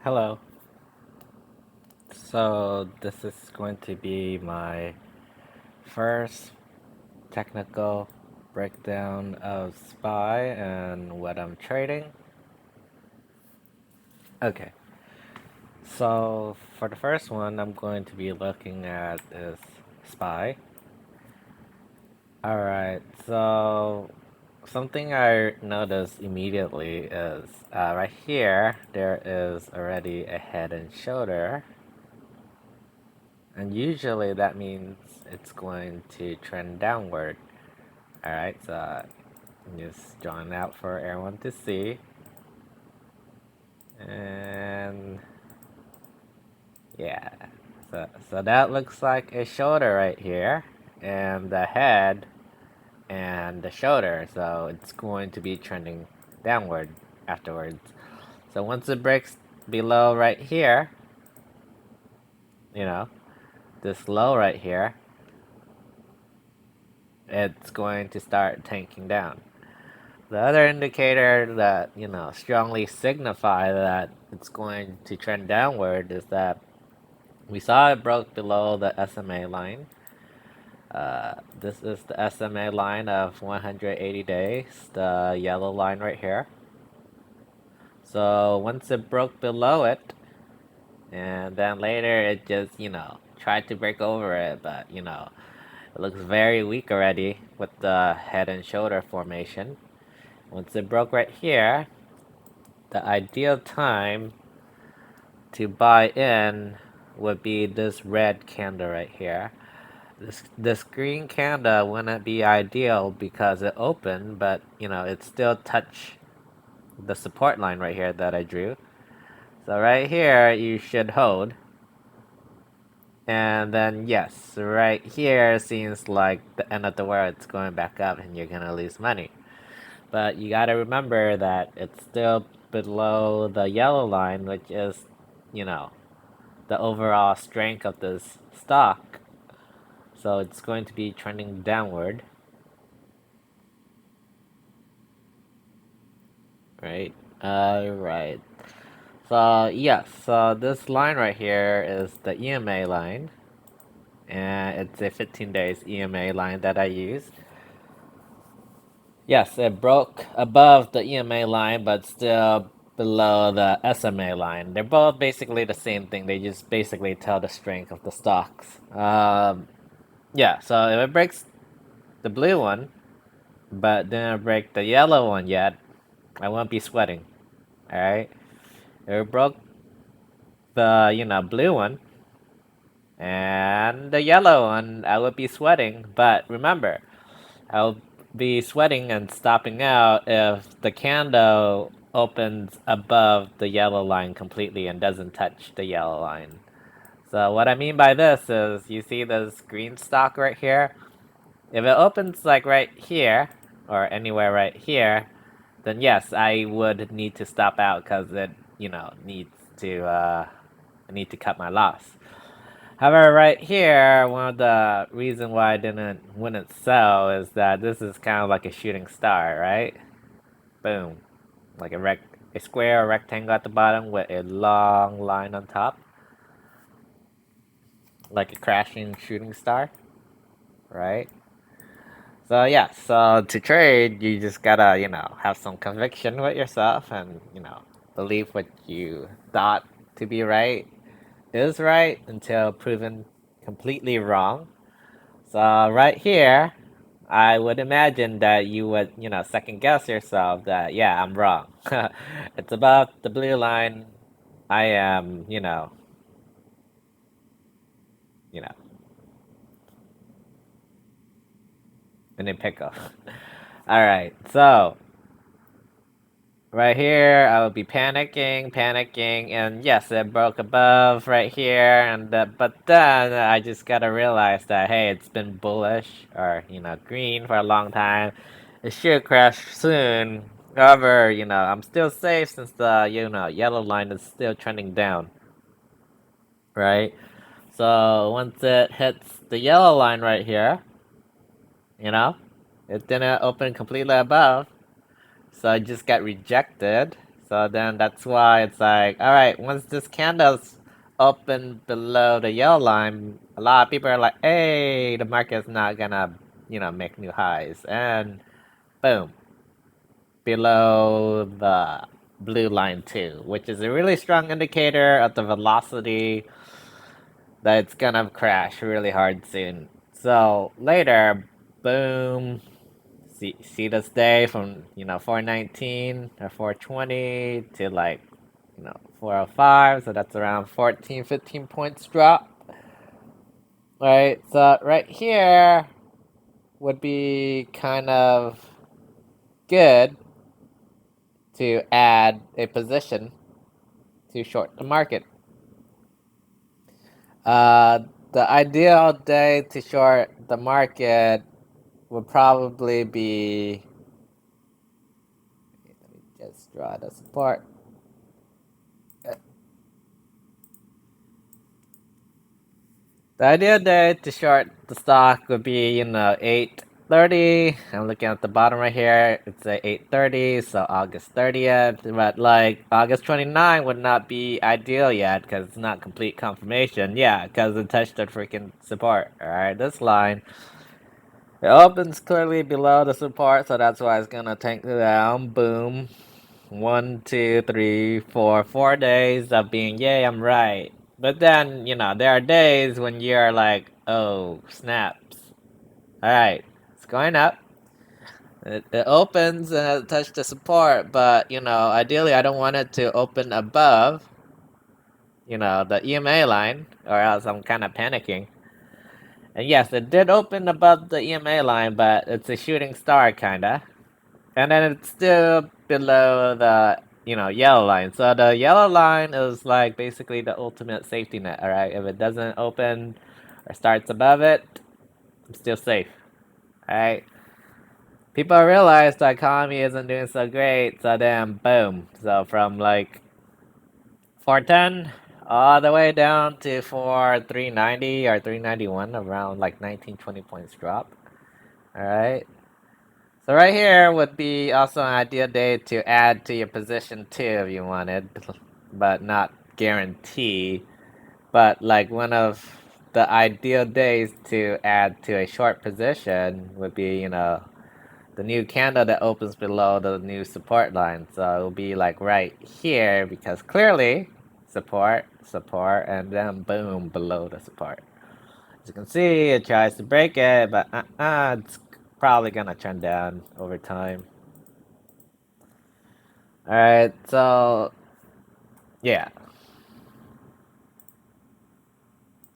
Hello. So, this is going to be my first technical breakdown of SPY and what I'm trading. Okay, so for the first one, I'm going to be looking at is SPY. Alright, so something I noticed immediately is right here, there is already a head and shoulder. And usually that means it's going to trend downward. Alright, so just drawing out for everyone to see. And yeah, so that looks like a shoulder right here. And the head and the shoulder. So it's going to be trending downward afterwards. So once it breaks below right here, you know, this low right here, it's going to start tanking down. The other indicator that, strongly signify that it's going to trend downward is that we saw it broke below the SMA line. This is the SMA line of 180 days, the yellow line right here. So once it broke below it, and then later it just, tried to break over it, but, it looks very weak already with the head and shoulder formation. Once it broke right here, the ideal time to buy in would be this red candle right here. This green candle wouldn't be ideal because it opened, but it still touched the support line right here that I drew. So right here you should hold. And then yes, right here seems like the end of the world. It's going back up and you're gonna lose money. But you gotta remember that it's still below the yellow line, which is, the overall strength of this stock. So it's going to be trending downward. Right? Right. So, yes, so this line right here is the EMA line. And it's a 15 days EMA line that I use. Yes, it broke above the EMA line, but still below the SMA line. They're both basically the same thing. They just basically tell the strength of the stocks. Yeah, so if it breaks the blue one, but didn't break the yellow one yet, I won't be sweating. Alright? If it broke the, blue one, and the yellow one, I would be sweating. But remember, I'll be sweating and stopping out if the candle opens above the yellow line completely and doesn't touch the yellow line. So what I mean by this is, you see this green stock right here? If it opens like right here, or anywhere right here, then yes, I would need to stop out because it, needs to, I need to cut my loss. However, right here, one of the reason why I wouldn't sell is that this is kind of like a shooting star, right? Boom, like a square or rectangle at the bottom with a long line on top, like a crashing shooting star, right? So yeah, so to trade, you just gotta, have some conviction with yourself and, believe what you thought to be right is right until proven completely wrong. So right here, I would imagine that you would, second guess yourself that, yeah, I'm wrong. It's about the blue line. I am, you know, in a pickle. All right, so right here, I would be panicking, and yes, it broke above right here, and but then I just gotta realize that hey, it's been bullish or green for a long time. It should crash soon. However, I'm still safe since the yellow line is still trending down, right? So once it hits the yellow line right here, you know, it didn't open completely above. So I just got rejected. So So then that's why it's like, all right, once this candle's open below the yellow line, a lot of people are like, hey, the market's not gonna, make new highs. And boom, below the blue line too, which is a really strong indicator of the velocity that it's gonna crash really hard soon. So later, boom, see this day from 419 or 420 to like 405, so that's around 14 15 points drop. Right, so right here would be kind of good to add a position to short the market. The ideal day to short the market would probably be, let me just draw the support. The ideal day to short the stock would be 8:30. I'm looking at the bottom right here. It's at 8:30, so August 30th. But like August 29 would not be ideal yet because it's not complete confirmation. Yeah, because it touched the freaking support. All right, this line. It opens clearly below the support, so that's why it's gonna tank down. Boom. 1, 2, 3, 4 days of being, yay, I'm right. But then, there are days when you're like, oh, snaps. Alright, it's going up. It opens and it touched the support, but, ideally I don't want it to open above, the EMA line, or else I'm kind of panicking. And yes, it did open above the EMA line, but it's a shooting star, kinda. And then it's still below the, yellow line. So the yellow line is like basically the ultimate safety net, alright? If it doesn't open or starts above it, I'm still safe. Alright? People realize the economy isn't doing so great, so then boom. So from like 410 all the way down to 390 or 391, around like 19-20 points drop. Alright? So right here would be also an ideal day to add to your position too if you wanted, but not guarantee. But like one of the ideal days to add to a short position would be, the new candle that opens below the new support line. So it will be like right here because clearly support, support, and then boom below the support. As you can see, it tries to break it, but it's probably gonna trend down over time. Alright, so yeah.